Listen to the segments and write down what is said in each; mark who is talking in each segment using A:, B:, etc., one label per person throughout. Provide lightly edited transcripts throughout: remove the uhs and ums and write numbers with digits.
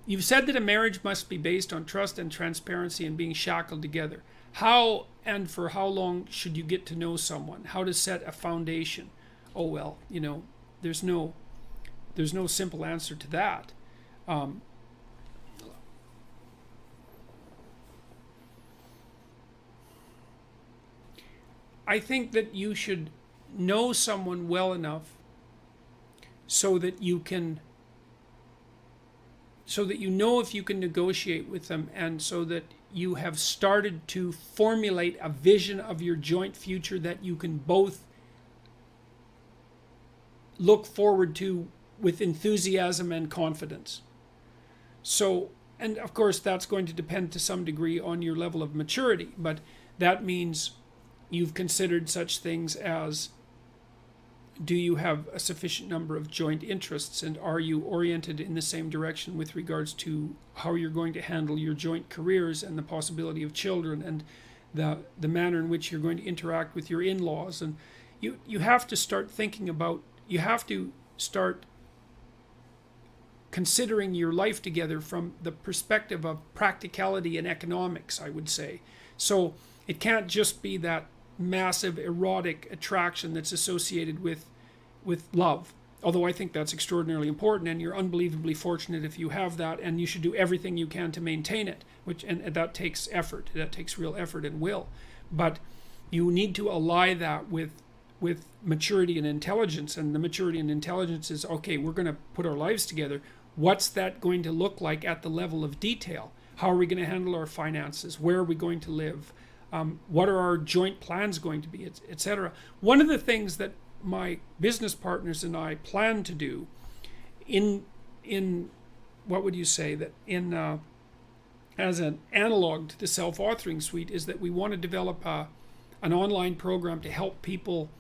A: You've said that a marriage must be based on trust and transparency and being shackled together. How and for how long should you get to know someone? How to set a foundation? Oh well, there's no simple answer to that. I think that you should know someone well enough so that you know if you can negotiate with them, and so that you have started to formulate a vision of your joint future that you can both look forward to with enthusiasm and confidence. So, and of course that's going to depend to some degree on your level of maturity, but that means you've considered such things as, do you have a sufficient number of joint interests, and are you oriented in the same direction with regards to how you're going to handle your joint careers and the possibility of children, and the manner in which you're going to interact with your in-laws. And you have to start thinking about, you have to start considering your life together from the perspective of practicality and economics, I would say. So it can't just be that massive erotic attraction that's associated with love, although I think that's extraordinarily important, and you're unbelievably fortunate if you have that, and you should do everything you can to maintain it, and that takes effort. That takes real effort and will. But you need to ally that with maturity and intelligence, and the maturity and intelligence is, okay, we're going to put our lives together. What's that going to look like at the level of detail? How are we going to handle our finances? Where are we going to live? What are our joint plans going to be, etc. One of the things that my business partners and I plan to do in what would you say, that in as an analog to the self-authoring suite, is that we want to develop an online program to help people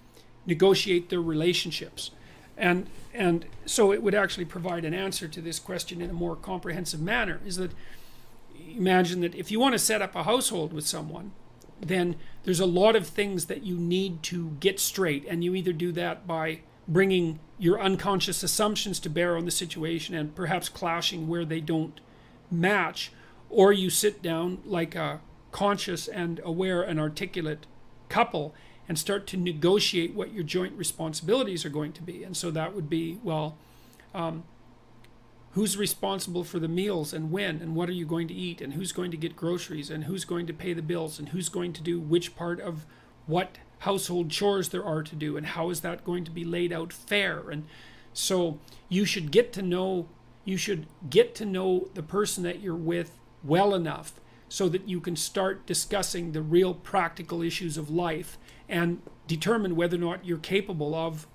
A: negotiate their relationships. And so it would actually provide an answer to this question in a more comprehensive manner, is that imagine that if you want to set up a household with someone, then there's a lot of things that you need to get straight, and you either do that by bringing your unconscious assumptions to bear on the situation and perhaps clashing where they don't match, or you sit down like a conscious and aware and articulate couple and start to negotiate what your joint responsibilities are going to be. And so that would be, well, who's responsible for the meals and when, and what are you going to eat, and who's going to get groceries, and who's going to pay the bills, and who's going to do which part of what household chores there are to do, and how is that going to be laid out fair. And so you should get to know the person that you're with well enough so that you can start discussing the real practical issues of life and determine whether or not you're capable of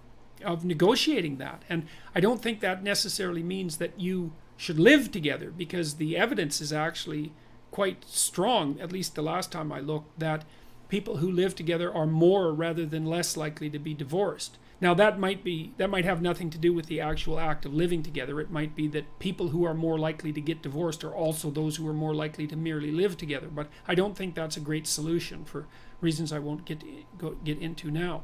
A: negotiating that. And I don't think that necessarily means that you should live together, because the evidence is actually quite strong, at least the last time I looked, that people who live together are more rather than less likely to be divorced. Now that might have nothing to do with the actual act of living together. It might be that people who are more likely to get divorced are also those who are more likely to merely live together. But I don't think that's a great solution for reasons I won't get into now.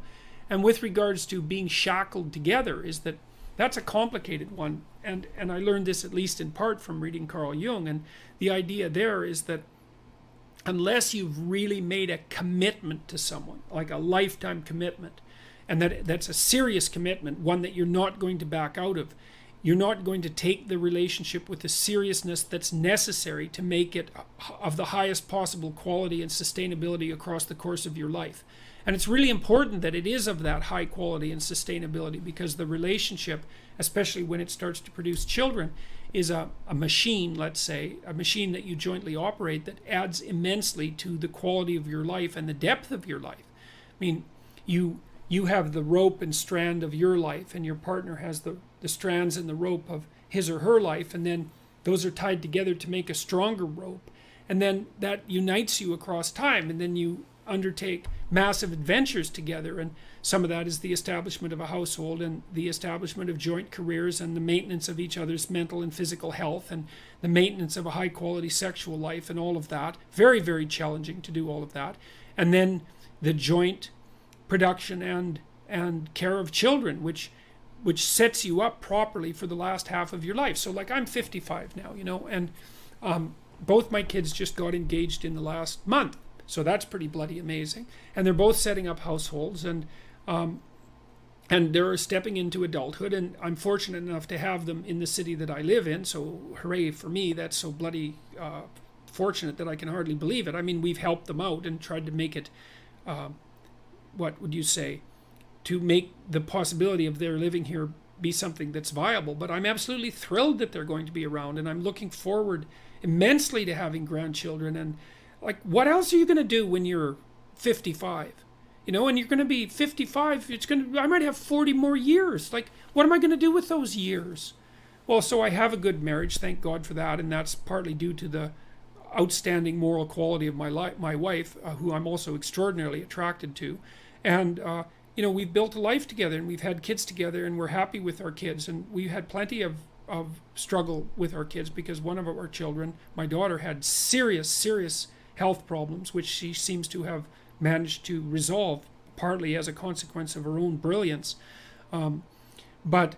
A: And with regards to being shackled together, is that that's a complicated one. And I learned this at least in part from reading Carl Jung. And the idea there is that unless you've really made a commitment to someone, like a lifetime commitment, and that's a serious commitment, one that you're not going to back out of, you're not going to take the relationship with the seriousness that's necessary to make it of the highest possible quality and sustainability across the course of your life. And it's really important that it is of that high quality and sustainability, because the relationship, especially when it starts to produce children, is a machine, let's say, a machine that you jointly operate that adds immensely to the quality of your life and the depth of your life. I mean, you have the rope and strand of your life, and your partner has the strands and the rope of his or her life, and then those are tied together to make a stronger rope. And then that unites you across time, and then you undertake massive adventures together, and some of that is the establishment of a household and the establishment of joint careers and the maintenance of each other's mental and physical health and the maintenance of a high quality sexual life and all of that. Very, very challenging to do all of that. And then the joint production and care of children, which which sets you up properly for the last half of your life. So like I'm 55 now, and both my kids just got engaged in the last month. So that's pretty bloody amazing. And they're both setting up households, and they're stepping into adulthood, and I'm fortunate enough to have them in the city that I live in. So hooray for me. That's so bloody fortunate that I can hardly believe it. I mean, we've helped them out and tried to make it, what would you say, to make the possibility of their living here be something that's viable. But I'm absolutely thrilled that they're going to be around, and I'm looking forward immensely to having grandchildren. And like, what else are you going to do when you're 55? And you're going to be 55. I might have 40 more years. Like, what am I going to do with those years? Well, so I have a good marriage, thank God for that, and that's partly due to the outstanding moral quality of my wife, who I'm also extraordinarily attracted to. And we've built a life together, and we've had kids together, and we're happy with our kids. And we've had plenty of struggle with our kids, because one of our children, my daughter, had serious health problems, which she seems to have managed to resolve, partly as a consequence of her own brilliance. But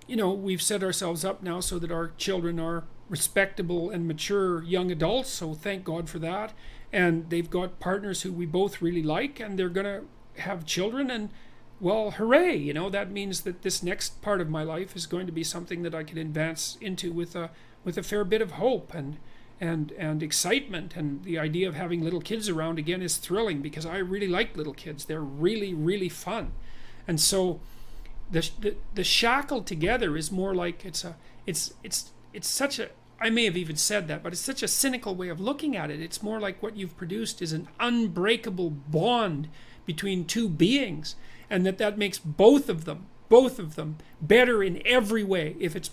A: we've set ourselves up now so that our children are respectable and mature young adults, so thank God for that. And they've got partners who we both really like, and they're going to have children, and well, hooray, that means that this next part of my life is going to be something that I can advance into with a fair bit of hope and excitement. And the idea of having little kids around again is thrilling, because I really like little kids. They're really fun. And so the shackled together is more like it's such a, I may have even said that, but it's such a cynical way of looking at it. It's more like what you've produced is an unbreakable bond between two beings, and that makes both of them better in every way if it's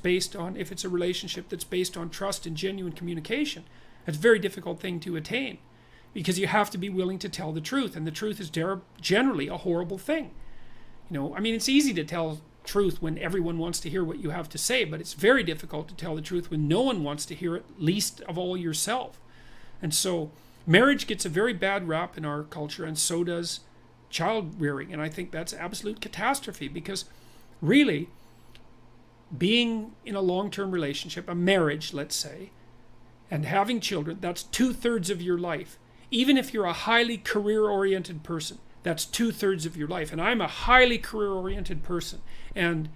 A: a relationship that's based on trust and genuine communication. It's a very difficult thing to attain, because you have to be willing to tell the truth, and the truth is generally a horrible thing. I mean, it's easy to tell truth when everyone wants to hear what you have to say, but it's very difficult to tell the truth when no one wants to hear it, least of all yourself. And so marriage gets a very bad rap in our culture, and so does child rearing. And I think that's absolute catastrophe, because really, being in a long-term relationship, a marriage, let's say, and having children, that's 2/3 of your life. Even if you're a highly career-oriented person, that's 2/3 of your life. And I'm a highly career-oriented person, and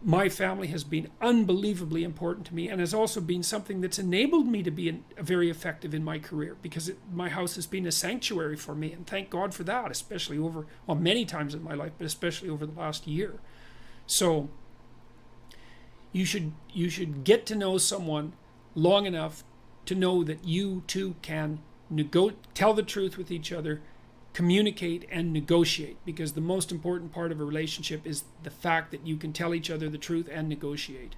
A: my family has been unbelievably important to me, and has also been something that's enabled me to be very effective in my career, because my house has been a sanctuary for me, and thank God for that, especially many times in my life, but especially over the last year. So you should get to know someone long enough to know that you two can tell the truth with each other, communicate, and negotiate, because the most important part of a relationship is the fact that you can tell each other the truth and negotiate.